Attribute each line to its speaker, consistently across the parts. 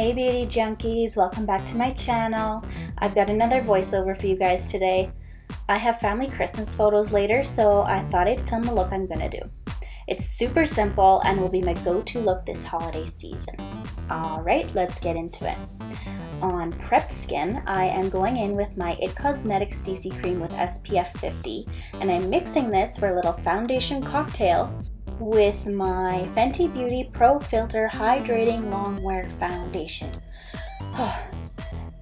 Speaker 1: Hey beauty junkies, welcome back to my channel. I've got another voiceover for you guys today. I have family Christmas photos later, so I thought I'd film the look I'm gonna do. It's super simple and will be my go-to look this holiday season. Alright, let's get into it. On prep skin, I am going in with my It Cosmetics CC Cream with SPF 50, and I'm mixing this for a little foundation cocktail with my Fenty Beauty Pro Filt'r Hydrating Longwear Foundation.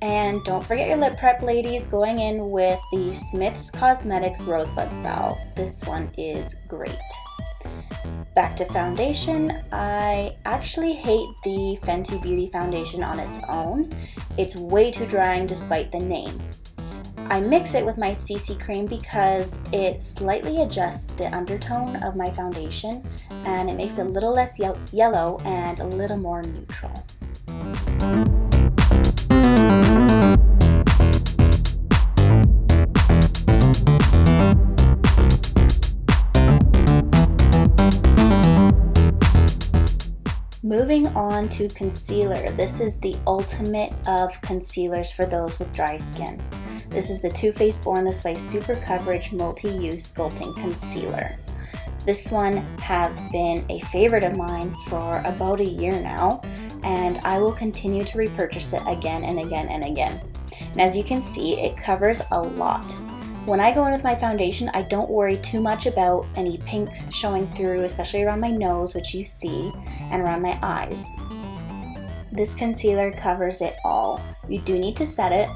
Speaker 1: And don't forget your lip prep, ladies, going in with the Smith's Cosmetics Rosebud Salve. This one is great. Back to foundation, I actually hate the Fenty Beauty foundation on its own. It's way too drying despite the name. I mix it with my CC cream because it slightly adjusts the undertone of my foundation and it makes it a little less yellow and a little more neutral. Moving on to concealer. This is the ultimate of concealers for those with dry skin. This is the Too Faced Born This Way Super Coverage Multi-Use Sculpting Concealer. This one has been a favorite of mine for about a year now, and I will continue to repurchase it again and again and again. And as you can see, it covers a lot. When I go in with my foundation, I don't worry too much about any pink showing through, especially around my nose, which you see, and around my eyes. This concealer covers it all. You do need to set it,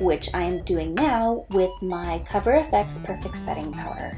Speaker 1: which I am doing now with my Cover FX Perfect Setting Powder.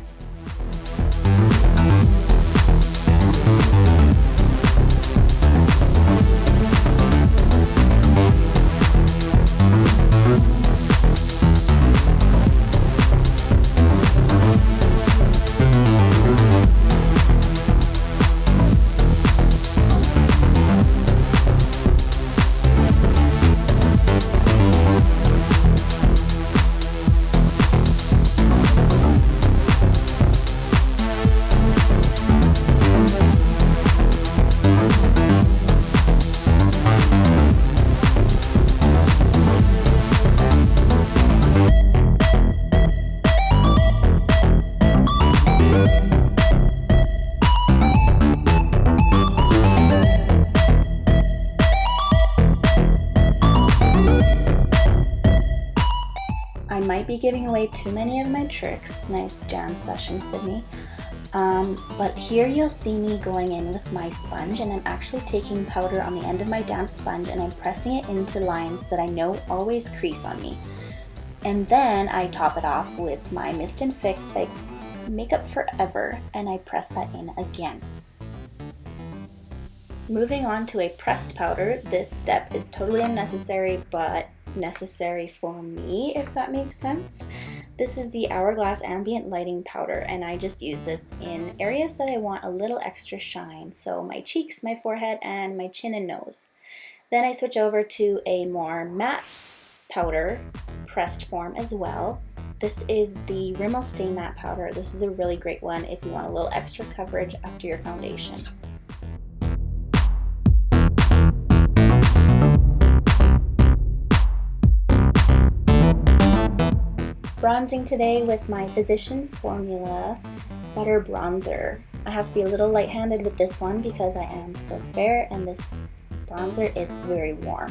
Speaker 1: I might be giving away too many of my tricks. Nice jam session, Sydney. But here you'll see me going in with my sponge, and I'm actually taking powder on the end of my damp sponge and I'm pressing it into lines that I know always crease on me. And then I top it off with my Mist and Fix by Makeup Forever, and I press that in again. Moving on to a pressed powder. This step is totally unnecessary, but necessary for me, if that makes sense. This is the Hourglass Ambient Lighting Powder, and I just use this in areas that I want a little extra shine, so my cheeks, my forehead, and my chin and nose. Then I switch over to a more matte powder, pressed form as well. This is the Rimmel Stay Matte Powder. This is a really great one if you want a little extra coverage after your foundation. Bronzing today with my Physician Formula Butter Bronzer. I have to be a little light-handed with this one because I am so fair and this bronzer is very warm.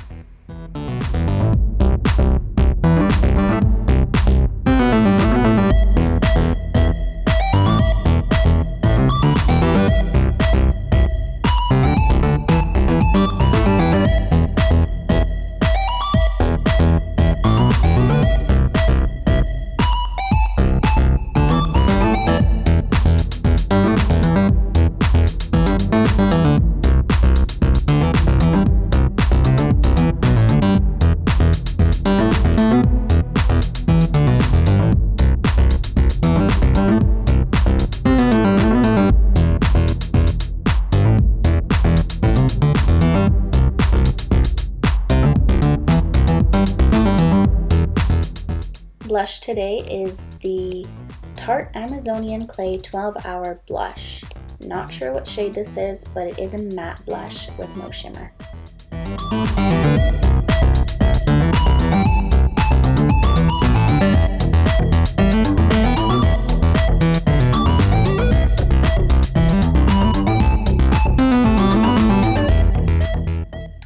Speaker 1: Blush today is the Tarte Amazonian Clay 12-Hour Blush. Not sure what shade this is, but it is a matte blush with no shimmer.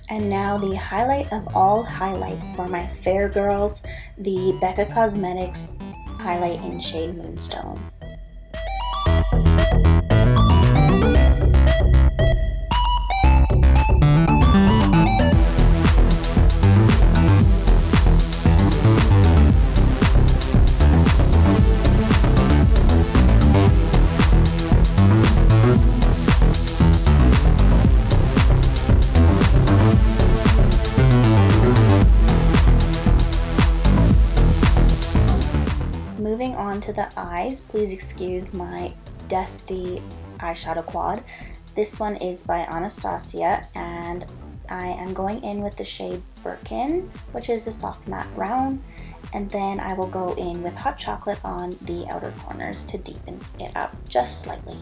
Speaker 1: And now the highlight of all highlights for my fair girls, the Becca Cosmetics highlight in shade Moonstone. Moving on to the eyes, please excuse my dusty eyeshadow quad. This one is by Anastasia, and I am going in with the shade Birkin, which is a soft matte brown, and then I will go in with Hot Chocolate on the outer corners to deepen it up just slightly.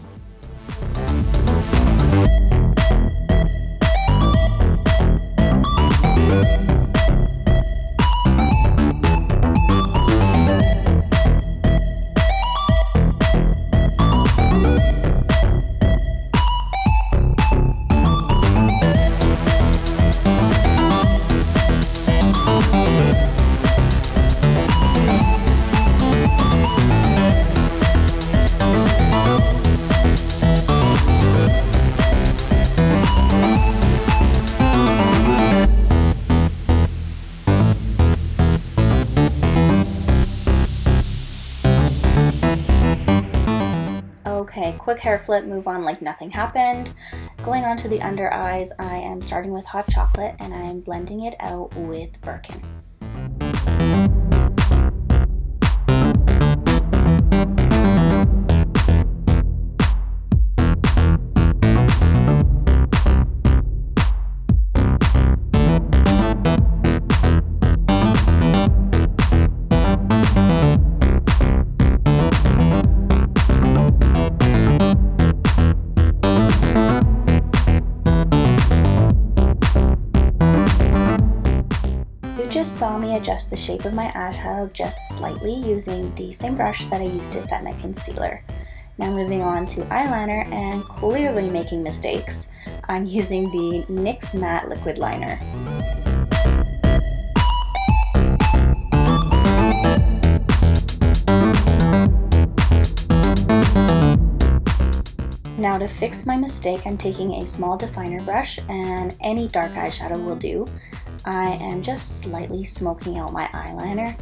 Speaker 1: Okay, quick hair flip, move on like nothing happened. Going on to the under eyes, I am starting with Hot Chocolate and I am blending it out with Birkin. Just saw me adjust the shape of my eyeshadow just slightly using the same brush that I used to set my concealer. Now moving on to eyeliner and clearly making mistakes, I'm using the NYX Matte Liquid Liner. Now to fix my mistake, I'm taking a small definer brush, and any dark eyeshadow will do. I am just slightly smoking out my eyeliner,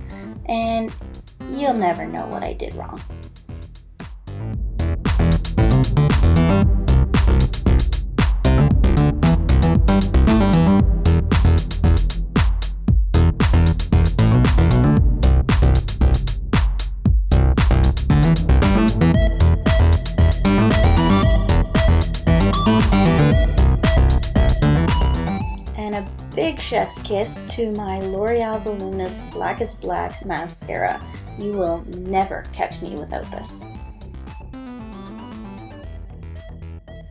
Speaker 1: and you'll never know what I did wrong. Big chef's kiss to my L'Oreal Voluminous Black is Black mascara. You will never catch me without this.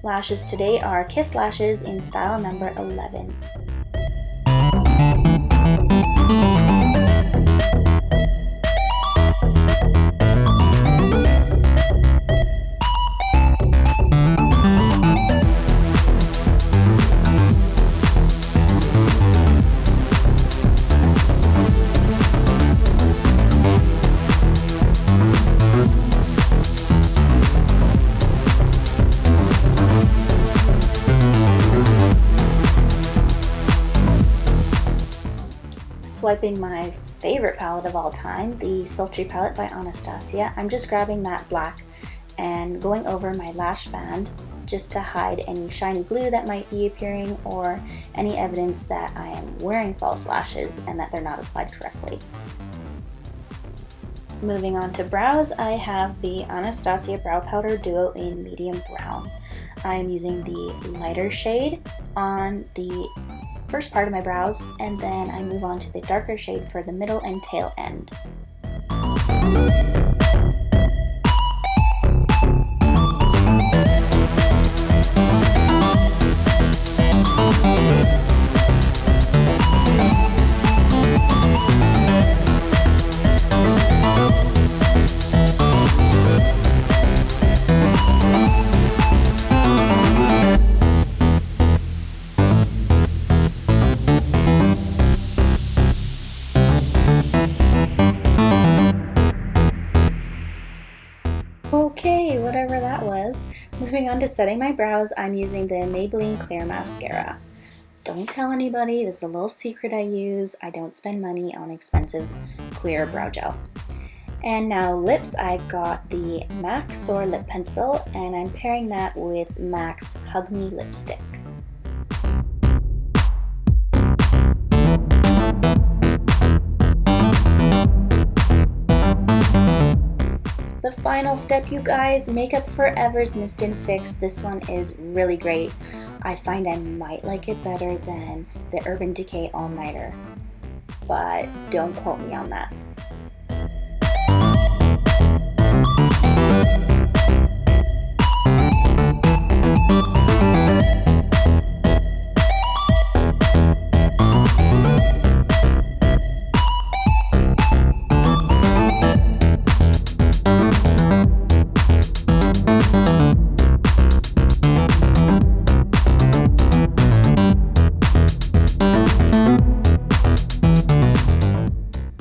Speaker 1: Lashes today are Kiss Lashes in style number 11. Swiping my favorite palette of all time, the Sultry palette by Anastasia, I'm just grabbing that black and going over my lash band just to hide any shiny glue that might be appearing or any evidence that I am wearing false lashes and that they're not applied correctly. Moving on to brows, I have the Anastasia Brow Powder Duo in medium brown. I am using the lighter shade on the first part of my brows, and then I move on to the darker shade for the middle and tail end. whatever that was. Moving on to setting my brows, I'm using the Maybelline Clear Mascara. Don't tell anybody, this is a little secret I use. I don't spend money on expensive clear brow gel. And now lips, I've got the MAC Soar lip pencil, and I'm pairing that with MAC's Hug Me lipstick. The final step, you guys, Makeup Forever's Mist Fix. This one is really great. I find I might like it better than the Urban Decay All Nighter, but don't quote me on that.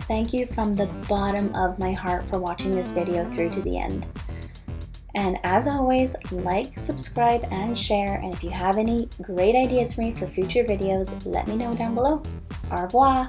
Speaker 1: Thank you from the bottom of my heart for watching this video through to the end. And as always, like, subscribe, and share. And if you have any great ideas for me for future videos, let me know down below. Au revoir!